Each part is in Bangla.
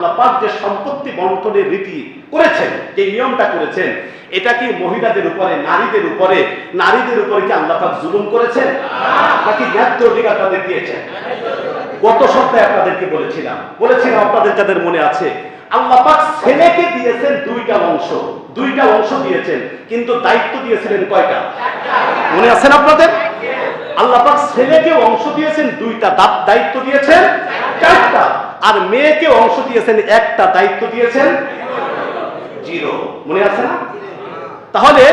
আল্লাহ পাক যে সম্পত্তি বন্টনের রীতি করেছেন, যে নিয়মটা করেছেন, এটা কি মহিলাদের উপরে, নারীদের উপরে কি আল্লাহ পাক জুলুম করেছেন নাকি ন্যায্য অধিকার তাদের দিয়েছেন? গত সপ্তাহে আপনাদেরকে বলেছিলাম আপনাদের যাদের মনে আছে, আল্লাহ পাক ছেলেকে দিয়েছেন দুইটা অংশ দিয়েছেন, কিন্তু দায়িত্ব দিয়েছিলেন কয়টা? মনে আছেন আপনাদের? আল্লাহ পাক ছেলেকে অংশ দিয়েছেন দুইটা, দায়িত্ব দিয়েছেন চারটা, আর মেয়েকে অংশ দিয়েছেন একটা, দায়িত্ব দিয়েছেন জিরো। মনে আছে না? তাহলে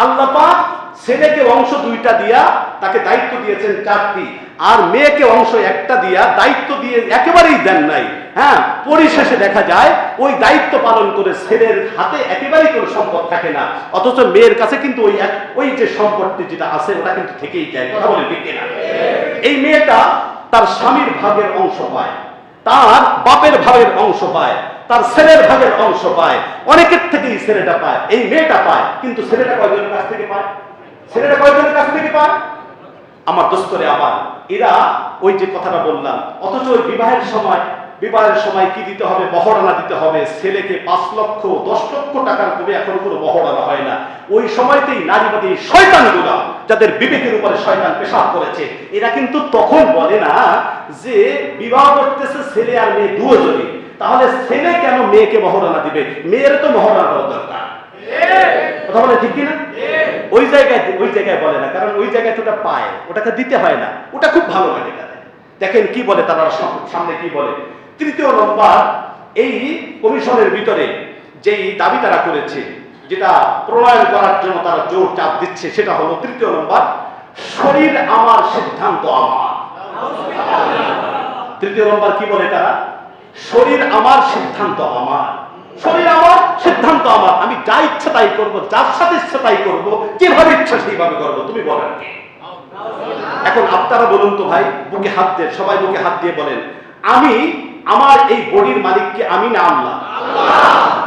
আল্লাহ পাক ছেলেকে অংশ দুইটা দিয়া তাকে দায়িত্ব দিয়েছেন চারটি, আর মেয়েকে অংশ একটা দিয়া দায়িত্ব দিয়ে একেবারেই দেন নাই। হ্যাঁ, পরিশেষে দেখা যায় ওই দায়িত্ব পালন করে ছেলের হাতে একেবারেই কোনো সম্পদ থাকে না, অথচ মেয়ের কাছে কিন্তু ওই যে সম্পত্তি যেটা আছে ওটা কিন্তু থেকেই যায়। কথা বলে ঠিক না? এই মেয়েটা তার স্বামীর ভাগের অংশ পায়, তার বাপের ভাগের অংশ পায়, তার ছেলের ভাগের অংশ পায়, অনেকের থেকেই ছেলেটা পায়, এই মেয়েটা পায়। কিন্তু ছেলেটা কয়জনের কাছ থেকে পায়? আমার দোস্তরে আমার, এরা ওই যে কথাটা বললাম, অথচ ওই বিবাহের সময় কি দিতে হবে? মহরানা দিতে হবে। ছেলেকে 5 লক্ষ 10 লক্ষ টাকার কমে এখন কোনো মহরানা হয় না। ওই সময়তেই নারীবাদী শয়তানগুলা, যাদের বিবেকের উপরে শয়তান পেশাব করেছে, এরা কিন্তু তখন বলে না যে বিবাহ করতেছে ছেলে আর মেয়ে দুজনই, তাহলে ছেলে কেন মেয়েকে মহরানা দিবে? মেয়ের তো মহরানা দেওয়া দরকার। কথা বলে ঠিক কিনা? ওই জায়গায় বলে না, কারণ ওই জায়গায় ওটা পায়, ওটাকে দিতে হয় না, ওটা খুব ভালো লাগে তাদের। দেখেন কি বলে তারা, সামনে কি বলে। তৃতীয় নম্বর, এই কমিশনের ভিতরে যেই দাবি তারা করেছে, যেটা প্রণয়ন করার জন্য তারা জোর চাপ দিচ্ছে, সেটা হলো তৃতীয় নম্বর, শরীর আমার সিদ্ধান্ত আমার। তৃতীয় নম্বর কি বলে তারা? শরীর আমার সিদ্ধান্ত আমার, শরীর আমার সিদ্ধান্ত আমার, আমি যা ইচ্ছা তাই করবো, যার সাথে ইচ্ছা তাই করবো, যেভাবে ইচ্ছা সেইভাবে করবো। তুমি বলেন কি? এখন আপনারা বলুন তো ভাই, বুকে হাত দিয়ে, সবাই বুকে হাত দিয়ে বলেন, আমি আমার এই বডির মালিককে আমি না আল্লাহ?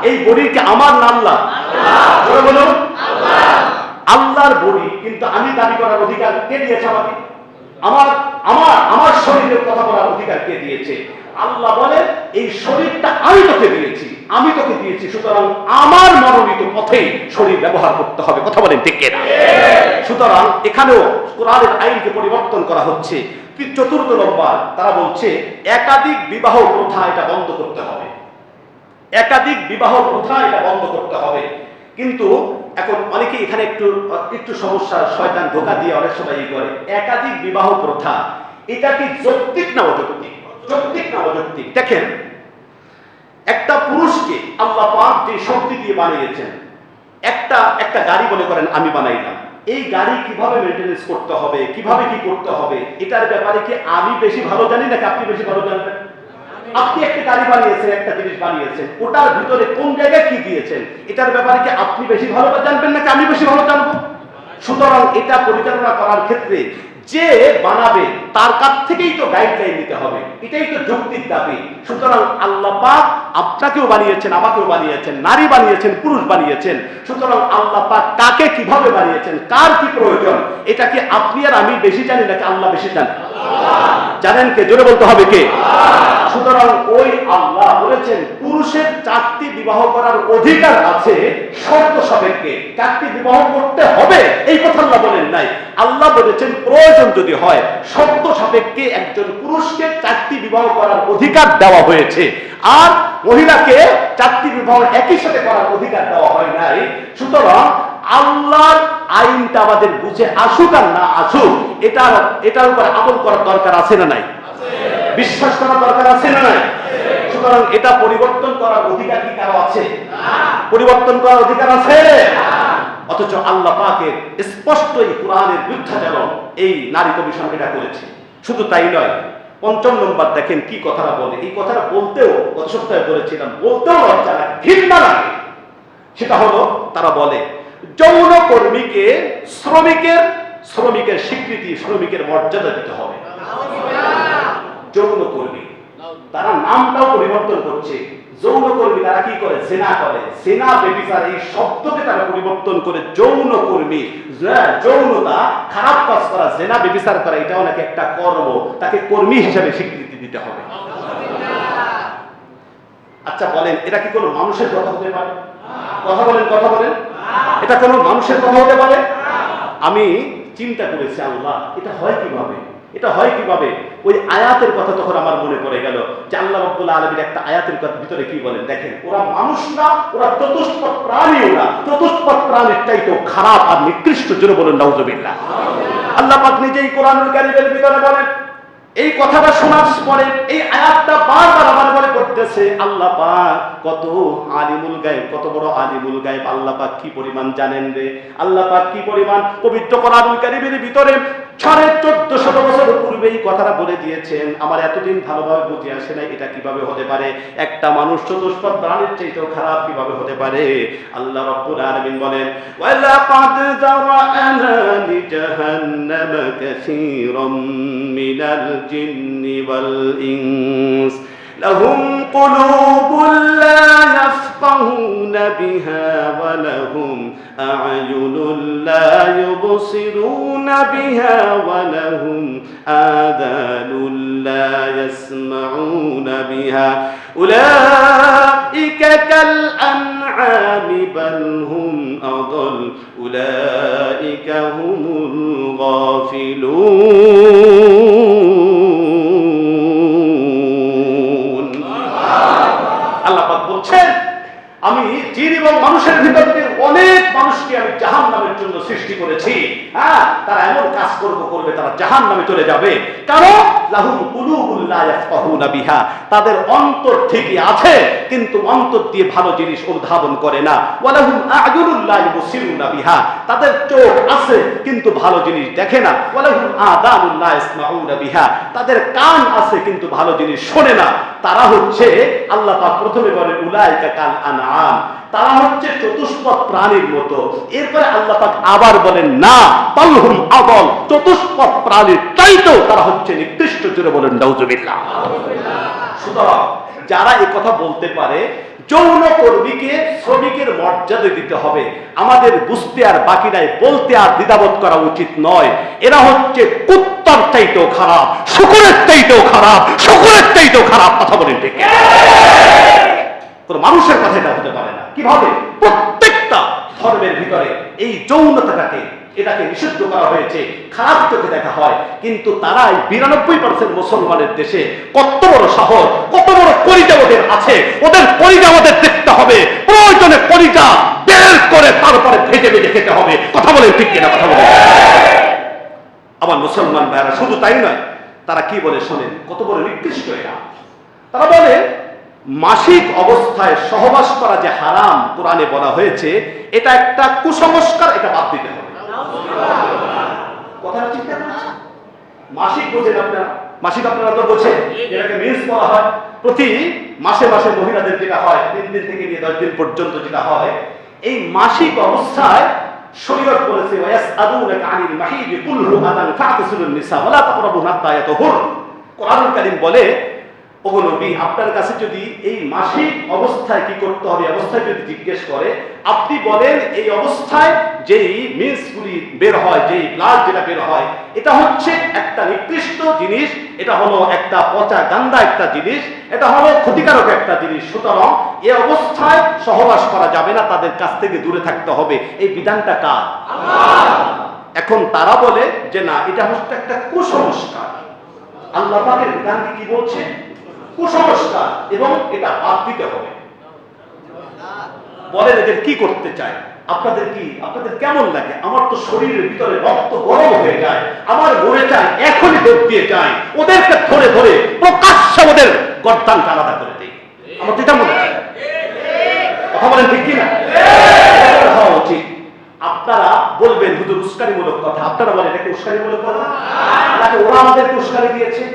এই বডিকে আমার না আল্লাহ? বলুন, আল্লাহর বডি, কিন্তু আমি দাবি করার অধিকার কে দিয়েছে আমাকে? আমার শরীরের কথা বলার অধিকার কে দিয়েছে? আল্লাহ বলে, এই শরীরটা আমি তোকে দিয়েছি, সুতরাং আমার মনোনীত পথে শরীর ব্যবহার করতে হবে। কথা বলেন ঠিক কিনা? সুতরাং এখানেও কোরআনের আইনকে পরিবর্তন করা হচ্ছে। চতুর্থ নম্বর, তারা বলছে একাধিক বিবাহ প্রথা এটা বন্ধ করতে হবে। একাধিক বিবাহ প্রথা এটা বন্ধ করতে হবে। কিন্তু এখন অনেকে এখানে একটু সমস্যা, শয়তান ধোঁকা দিয়ে অনেক সময় এই করে। একাধিক বিবাহ প্রথা এটা কি যৌক্তিক না অযৌক্তিক? যৌক্তিক না অযৌক্তিক? দেখেন, একটা পুরুষকে আল্লাহ পাক যে শক্তি দিয়ে বানিয়েছেন, একটা গাড়ি মনে করেন আমি বানাইলাম, এই গাড়ি কিভাবে মেইনটেনেন্স করতে হবে, কিভাবে কি করতে হবে, এটার ব্যাপারে কি আমি বেশি ভালো জানি নাকি আপনি বেশি ভালো জানবেন? আপনি একটা গাড়ি বানিয়েছেন, একটা জিনিস বানিয়েছেন, ওটার ভিতরে কোন জায়গায় কি দিয়েছেন, এটার ব্যাপারে কি আপনি বেশি ভালো জানবেন নাকি আমি বেশি ভালো জানবো? সুতরাং এটা পরিচালনা করার ক্ষেত্রে যে বানাবে তার কাছ থেকেই তো গাইডলাইন নিতে হবে, এটাই তো যৌক্তিক দাবি। সুতরাং আল্লাহ পাক আপনাকেও বানিয়েছেন, আমাকেও বানিয়েছেন, নারী বানিয়েছেন, পুরুষ বানিয়েছেন। সুতরাং আল্লাহ পাক কাকে কিভাবে বানিয়েছেন, কার কি প্রয়োজন, এটা কি আপনি আর আমি বেশি জানি নাকি আল্লাহ বেশি জানেন? জানেন কে? জোরে বলতে হবে কে? সুতরাং ওই আল্লাহ বলেছেন পুরুষের 4টি বিবাহ করার অধিকার আছে শর্ত সাপেক্ষে। 4টি বিবাহ করতে হবে এই কথা আল্লাহ বলেন নাই। আল্লাহ বলেছেন প্রয়োজন যদি হয় শর্ত সাপেক্ষে একজন পুরুষকে 4টি বিবাহ করার অধিকার দেওয়া হয়েছে, আর মহিলাকে 4টি বিবাহ একই সাথে করার অধিকার দেওয়া হয় নাই। সুতরাং আল্লাহর আইনটা আমাদের বুঝে আসুক আর না আসুক, এটার উপর আমল করার দরকার আছে না নাই? বিশ্বাস করার দরকার আছে না নাই? সুতরাং এটা পরিবর্তন করার অধিকার কি কারো আছে? পরিবর্তন করার অধিকার আছে? অথচ আল্লাহ পাকের স্পষ্টই কোরআনের বিরুদ্ধাচরণ এই নারী কমিশন এটা করেছে। শুধু তাই নয়, 5ম নম্বর দেখেন কি কথাটা বলে। এই কথাটা বলতেও গত সপ্তাহে বলেছিলাম, বলতেও লজ্জা লাগে, ঘৃণা লাগে। সেটা হলো তারা বলে যৌন কর্মীকে শ্রমিকের স্বীকৃতি, শ্রমিকের মর্যাদা দিতে হবে। যৌন কর্মী, তারা নামটাও পরিবর্তন করছে। যৌনকর্মী তারা কি করে? জেনা করে, জেনা ব্যভিচার এই শব্দকে তারা পরিবর্তন করে যৌনকর্মী। যৌনতা, খারাপ কাজ করা, জেনা ব্যভিচার করা, এটাও নাকি একটা কর্ম, তাকে কর্মী হিসেবে স্বীকৃতি দিতে হবে। আচ্ছা বলেন, এটা কি কোনো মানুষের কথা হতে পারে? কথা বলেন, কথা বলেন, এটা কোনো মানুষের কথা হতে পারে? আমি চিন্তা করেছি, আল্লাহ এটা হয় কিভাবে, এটা হয় কিভাবে? ওই আয়াতের কথা তখন আমার মনে পড়ে গেল যে আল্লাহ রাব্বুল আলামিন একটা আয়াতের ভিতরে কি বলেন দেখেন, ওরা মানুষ না, ওরা চতুষ্পদ প্রাণী, ওরা চতুষ্পদ প্রাণীর চাইতেও খারাপ আর নিকৃষ্ট, জোরে বলেন নাউযুবিল্লাহ। আল্লাহ পাক নিজেই কোরআনুল কারীমের ভিতরে বলেন, এই কথাটা শোনার পরে এই আয়াতটা বারবার আমার মনে পড়তেছে, আল্লাহ পাক কত আলিমুল গায়ব, কত বড় আলিমুল গায়ব, আল্লাহ পাক কি পরিমাণ জানেন রে, আল্লাহ পাক কি পরিমাণ পবিত্র কোরআনুল কারীমের ভিতরে 1450 বছর পূর্বে এই কথাটা বলে দিয়েছেন। আমার এতদিন ভালোভাবে বুঝে আসে না এটা কিভাবে হতে পারে, একটা মানুষ চতুষ্পদ প্রাণীর চাইতেও খারাপ কিভাবে হতে পারে। আল্লাহ রাব্বুল আলামিন বলেন, ওয়ালাকাদ যারা'না লিজাহান্নামা কাসীরাম মিনাল জিন্নি ওয়াল ইনস لهم قلوب لا يفقهون بها ولهم أعين لا يبصرون بها ولهم آذان لا يسمعون بها أولئك كالأنعام بل هم أضل أولئك هم الغافلون। আমি জিন এবং মানুষের ভিতর থেকে অনেক মানুষকে আমি জাহান্নামের জন্য সৃষ্টি করেছি। হ্যাঁ, তারা এমন কাজ করবে তারা জাহান্নামে চলে যাবে। কারণ লাহুম কুলুবুল লা ইয়াফকাহুনা বিহা, তাদের অন্তর ঠিকই আছে কিন্তু অন্তর দিয়ে ভালো জিনিস অনুধাবন করে না। ওয়ালাহুম আ'য়ুনুল লা ইউবসিরুনা বিহা, তাদের চোখ আছে কিন্তু ভালো জিনিস দেখে না। ওয়ালাহুম আযানুল লা ইসমাউনা বিহা, তাদের কান আছে কিন্তু ভালো জিনিস শোনে না। তারা হচ্ছে, আল্লাহ পাক প্রথমে বলেন উলাইকা কাল আনআম, তারা হচ্ছে চতুষ্পদ প্রাণীর মতো। এরপরে আল্লাহ পাক আবার বলেন না, বালহুম আদল, চতুষ্পদ প্রাণীর চাইতেও তারা হচ্ছে নিকৃষ্ট, জোরে বলেন নাউযুবিল্লাহ। সুতরাং যারা এই কথা বলতে পারে যৌন কর্মীকে শ্রমিকের মর্যাদা দিতে হবে, আমাদের বুঝতে আর বাকি নাই, বলতে আর দ্বিধাবোধ করা উচিত নয়। এরা হচ্ছে কুত্তার চাইতেও খারাপ, শুকুরের চাইতেও খারাপ, শুকুরের চাইতেও খারাপ। কথা বলেন ঠিক? কোন মানুষের কথা এটা হতে পারে না। কিভাবে? প্রত্যেকটা ধর্মের ভিতরে এই যৌনতাটাকে, এটাকে নিষিদ্ধ করা হয়েছে, খারাপ চোখে দেখা হয়। কিন্তু তারাই 92% মুসলমানের দেশে কত বড় সাহস, কত বড় কলিজা ওদের আছে, ওদের কলিজা ওদের দেখতে হবে, প্রয়োজনে কলিজা বের করে তারপরে ভেজে ভেজে খেতে হবে। কথা বলেন ঠিক কিনা? কথা বলেন। আমার মুসলমান ভাইরা শুধু তাই নয়, তারা কি বলে শোনেন, কত বড় নিকৃষ্ট এরা। তারা বলে মাসিক অবস্থায় সহবাস করা যে হারাম কোরআনে বলা হয়েছে, এটা একটা কুসংস্কার, এটা বাদ দিতে হবে। কথা ঠিক না? মাসিক বোঝেন আপনারা, মাসিক আপনারা তো বোঝেন, এটাকে মেন্স বলা হয়। প্রতি মাসে মাসে মহিলাদের যেটা হয় 3 দিন থেকে নিয়ে 10 দিন পর্যন্ত যেটা হয়, এই মাসিক অবস্থায় শরীয়ত বলেছে ওয়াসআলুনাকা আনিল মাহিদ কুল হুয়া আযান ফা'তাসিলুন নিসা ওয়া লা তাকরাবুহা হাত্তা ইয়াতাহুর। কোরআনুল কারীম বলে, ওগো নবী, আপনার কাছে যদি এই মাসিক অবস্থায় কি করতে হবে অবস্থায় যদি জিজ্ঞেস করে, আপনি বলেন এই অবস্থায় যেই মিন্সগুলি বের হয়, যেই ব্লাড যেটা বের হয়, এটা হচ্ছে একটা নিকৃষ্ট জিনিস, এটা হলো একটা পচা গান্দা একটা জিনিস, এটা হলো ক্ষতিকারক একটা জিনিস। সুতরাং এই অবস্থায় সহবাস করা যাবে না, তাদের কাছ থেকে দূরে থাকতে হবে। এই বিধানটা কার? আল্লাহ। এখন তারা বলে যে না, এটা হচ্ছে একটা কুসংস্কার। আল্লাহ পাকের বিধানটি কি বলছে? কুসংস্কার, এবং এটা বাদ দিতে হবে। বলেন এদের কি করতে চায়? আপনাদের কি, আপনাদের কেমন লাগে? আমার তো শরীরের ভিতরে রক্ত গরম হয়ে যায়, আমার মনে চায় এখনই দৌড় দিয়ে যায়, ওদেরকে ধরে ধরে প্রকাশ্যে ওদের গর্দানটা আলাদা করে দেই। আমার তো এটা মনে চায়। কথা বলেন ঠিক কিনা? হওয়া উচিত। আপনারা বলবেন হুজুর উস্কানিমূলক কথা, আপনারা বলেন এটা কি উস্কানিমূলক কথা? নাকি ওরা আমাদেরকে উস্কানি দিয়েছে?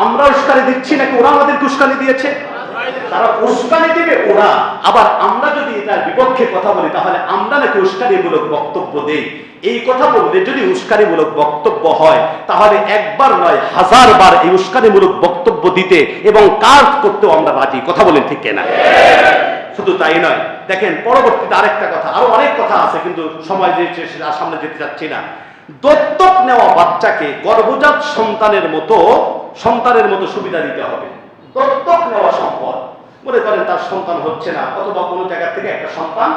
আমরা উস্কানি দিচ্ছি নাকি ওরা আমাদেরকে উস্কানি দিয়েছে? তারা উস্কানি দিবে ওরা, আবার আমরা যদি এটার বিপক্ষে কথা বলি তাহলে আমরা নাকি উস্কানিমূলক বক্তব্য দেই। এই কথা বললে যদি উস্কানিমূলক বক্তব্য হয় তাহলে একবার নয় 1000 বার এই উস্কানিমূলক বক্তব্য দিতে এবং কাজ করতেও আমরা রাজি। কথা বলেন ঠিক কিনা? শুধু তাই নয়, দেখেন পরবর্তীতে আরেকটা কথা, আরো অনেক কথা আছে কিন্তু সময় যে সামনে যেতে যাচ্ছি না। দত্তক নেওয়া বাচ্চাকে গর্ভজাত সন্তানের মতো সুবিধা দিতে হবে। দত্তক নেওয়া সম্পদ, মনে করেন তার সন্তান হচ্ছে না, অথবা কোনো জায়গা থেকে একটা সন্তান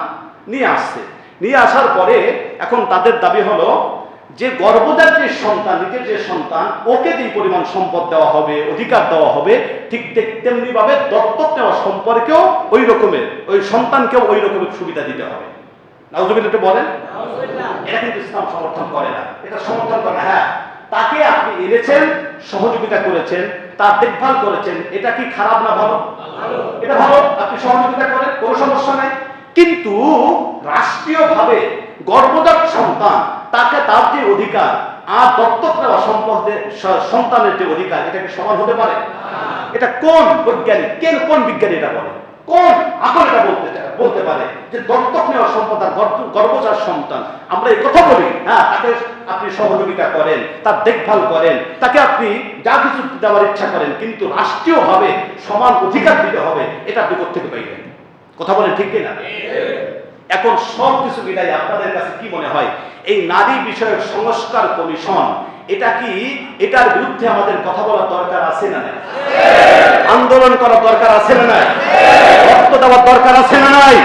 নিয়ে আসছে, নিয়ে আসার পরে এখন তাদের দাবি হলো যে গর্ভজাত যে সন্তান, নিজের যে সন্তান, ওকে যে পরিমাণ সম্পদ দেওয়া হবে, অধিকার দেওয়া হবে, ঠিক তেমনি ভাবে দত্তক নেওয়া সম্পর্কেও ওই রকমের, ওই সন্তানকেও ওই রকমের সুবিধা দিতে হবে। নাউজুবিল্লাহ একটু বলেন। এটা কিন্তু ইসলাম সমর্থন করে না, এটা সমর্থন করে না। হ্যাঁ, তাকে আপনি এনেছেন, সহযোগিতা করেছেন, তার দেখভাল করেছেন, এটা কি খারাপ না ভালো? এটা ভালো, আপনি সহযোগিতা করেন, কোনো সমস্যা নাই। কিন্তু রাষ্ট্রীয়ভাবে গর্ভজাত সন্তান, তাকে তার যে অধিকার আর দত্তক নেওয়া সম্পদের সন্তানের যে অধিকার, এটা কি সমান হতে পারে? এটা কোন বৈজ্ঞানিক, কোন বিজ্ঞানী এটা বলে, কোন আকল এটা বলতে পারে যে দত্তক নেওয়া সম্পদ আর গর্ভজাত সন্তান? আমরা এই কথা বলি, হ্যাঁ, তাকে আপনি সহযোগিতা করেন, তার দেখভাল করেন, তাকে আপনি যা কিছু দেওয়ার ইচ্ছা করেন, কিন্তু রাষ্ট্রীয়ভাবে সমান অধিকার দিতে হবে, এটা আপনি কোথেকে পাইবেন? কথা বলেন ঠিক কিনা? এখন সব কিছু মিলাই আপনাদের কাছে কি মনে হয়, এই নারী বিষয়ক সংস্কার কমিশন, এটা কি, এটার বিরুদ্ধে আমাদের কথা বলার দরকার আছে না নাই? আন্দোলন করার দরকার আছে না নাই? রক্ত দেওয়ার দরকার আছে না নাই?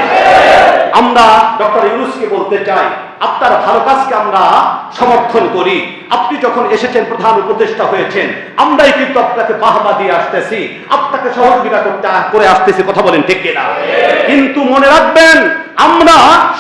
আমরা ডক্টর ইউনূসকে বলতে চাই, আপনার ভালো কাজকে আমরা সমর্থন করি। আপনি যখন এসেছেন, প্রধান উপদেষ্টা হয়েছেন, আমরাই কিন্তু আপনাকে বাহবা দিয়ে আসতেছি, আপনাকে সহযোগিতা করে আসতেছি। কথা বলেন ঠিক কিনা? কিন্তু মনে রাখবেন, আমরা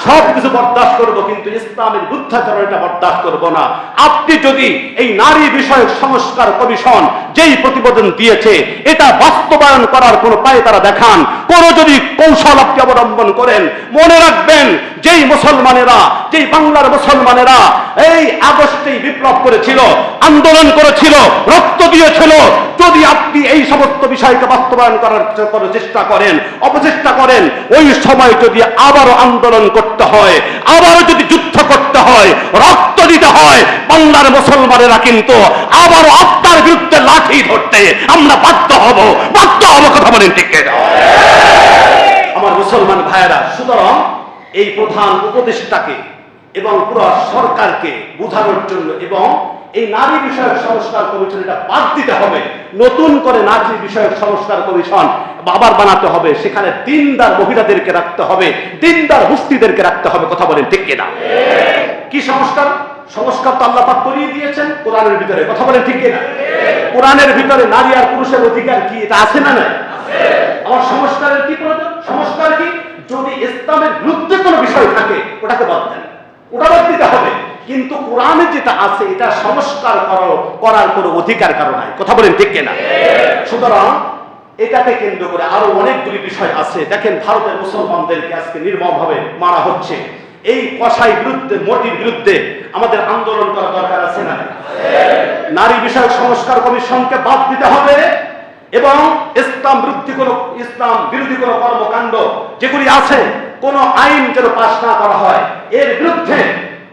সবকিছু বরদাস্ত করব, কিন্তু ইসলামের বুদ্ধাচরণটা বরদাস্ত করব না। আপনি যদি এই নারী বিষয়ক সংস্কার কমিশন যেই প্রতিবেদন দিয়েছে, এটা বাস্তবায়ন করার কোন পায়ে তারা দেখান, কোন যদি কৌশল আপনি অবলম্বন করেন, মনে রাখবেন, যেই মুসলমানেরা, যেই বাংলার মুসলমানেরা এই আগস্টেই বিপ্লব করেছিল, আন্দোলন করেছিল, রক্ত দিয়েছিল, যদি আপনি এই সমস্ত বিষয়কে বাস্তবায়ন করার চেষ্টা করেন, অপচেষ্টা করেন, ওই সময় যদি আবারও আন্দোলন করতে হয়, আবারও যদি যুদ্ধ করতে হয়, রক্ত দিতে হয়, বাংলার মুসলমানেরা কিন্তু আবারও আপনার বিরুদ্ধে লাঠি ধরতে আমরা বাধ্য হব। কথা বলেন ঠিক কিনা? আমার মুসলমান ভাইয়েরা, সুতরাং এই প্রধান উপদেষ্টাকে এবং পুরো সরকারকে বোঝানোর জন্য এবং এই নারী বিষয়ক সংস্কার কমিশন এটা বাদ দিতে হবে, নতুন করে নারী বিষয়ক সংস্কার কমিশন আবার বানাতে হবে, সেখানে দিনদার মহিলাদেরকে রাখতে হবে, দিনদার মুফতিদেরকে রাখতে হবে। কথা বলেন ঠিক কিনা? কি সংস্কার? সংস্কার তো আল্লাহ পাক করিয়ে দিয়েছেন কোরআনের ভিতরে। কথা বলেন ঠিক কিনা? কোরআনের ভিতরে নারী আর পুরুষের অধিকার কি, এটা আছে না নাই? আমার সংস্কারের কি প্রয়োজন? সংস্কার কি? যদি ইসলামের বিরুদ্ধে কোনো বিষয় থাকে, ওটাকে বাদ দেন, ওটা বাদ দিতে হবে। কিন্তু কোরআনে যেটা আছে, এটা সংস্কার করার কোনো অধিকার কারো নাই। কথা বলেন ঠিক কিনা? সুতরাং এটাকে কেন্দ্র করে আরো অনেকগুলি বিষয় আছে। দেখেন, ভারতের মুসলমানদেরকে আজকে নির্মমভাবে মারা হচ্ছে। এই কসাই বিরুদ্ধে, মোদির বিরুদ্ধে আমাদের আন্দোলন করা দরকার আছে না? নারী বিষয়ক সংস্কার কমিশনকে বাদ দিতে হবে এবং ইসলাম বিরোধী কোন কর্মকাণ্ড যেগুলি আছে, কোন আইন যেন পাশ না করা হয়, এর বিরুদ্ধে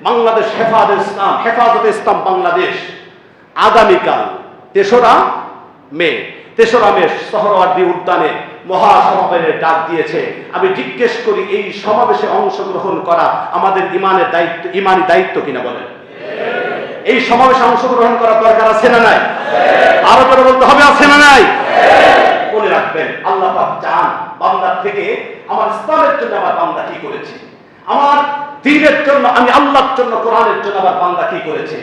বাংলাদেশ হেফাজতে ইসলাম বাংলাদেশ আগামীকাল ৩রা মে সোহরাওয়ার্দী উদ্যানে মহাসমাবেশের ডাক দিয়েছে। আমি জিজ্ঞেস করি, এই সমাবেশে অংশগ্রহণ করা আমাদের ইমানি দায়িত্ব কিনা বলেন? এই সমাবেশে অংশগ্রহণ করার দরকার আছে না নাই? আরো করে বলতে হবে, আছে না নাই? মনে রাখবেন, আল্লাহ পাক চান বান্দার থেকে, আমার ইসলামের জন্য আমার বান্দা কি করেছে, আমার দ্বীনের জন্য, আমি আল্লাহর জন্য, কোরআনের জন্য আমার বান্দা কি করেছে।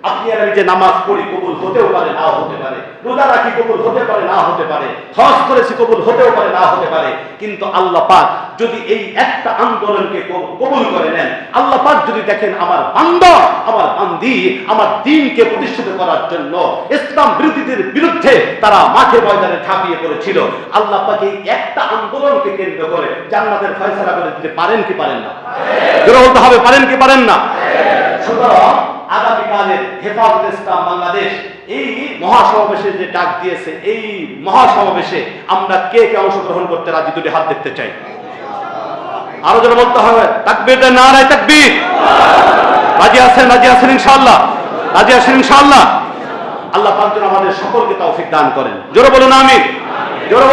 আপনি আর আমি যে নামাজ পড়ি, কবুল হতেও পারে, নাও হতে পারে, রোজা রাখি, কবুল হতে পারে, না হতে পারে, হজ করেছি, কবুল হতেও পারে, না হতে পারে। কিন্তু আল্লাহ পাক যদি এই একটা আন্দোলনকে কবুল করে নেন, আল্লাহ পাক যদি দেখেন আমার বান্দা, আমার বান্দি আমার দ্বীনকে প্রতিষ্ঠিত করার জন্য ইসলাম বিরোধীদের বিরুদ্ধে তারা মাঠে ময়দানে ঝাঁপিয়ে পড়েছিল, আল্লাহ পাক এই একটা আন্দোলনকে কেন্দ্র করে জান্নাতের ফয়সালা করে দিতে পারেন কি পারেন না? বলতে হবে, পারেন কি পারেন না? সুতরাং আগামীকালের হেফাজতে ইসলাম বাংলাদেশ এই মহাসমাবেশে যে ডাক দিয়েছে, এই মহাসমাবেশে আমরা কে কে অংশগ্রহণ করতে রাজি? দুটি হাত দেখতে চাই। আরো যেন বলতে হবে, তাকবীর, নারায়ে তাকবীর। রাজি আছেন ইনশাআল্লাহ? রাজি আছেন ইনশাআল্লাহ? আল্লাহ পাক যেন আমাদের সকলকে তৌফিক দান করেন। জোরে বলুন আমিন। জোরে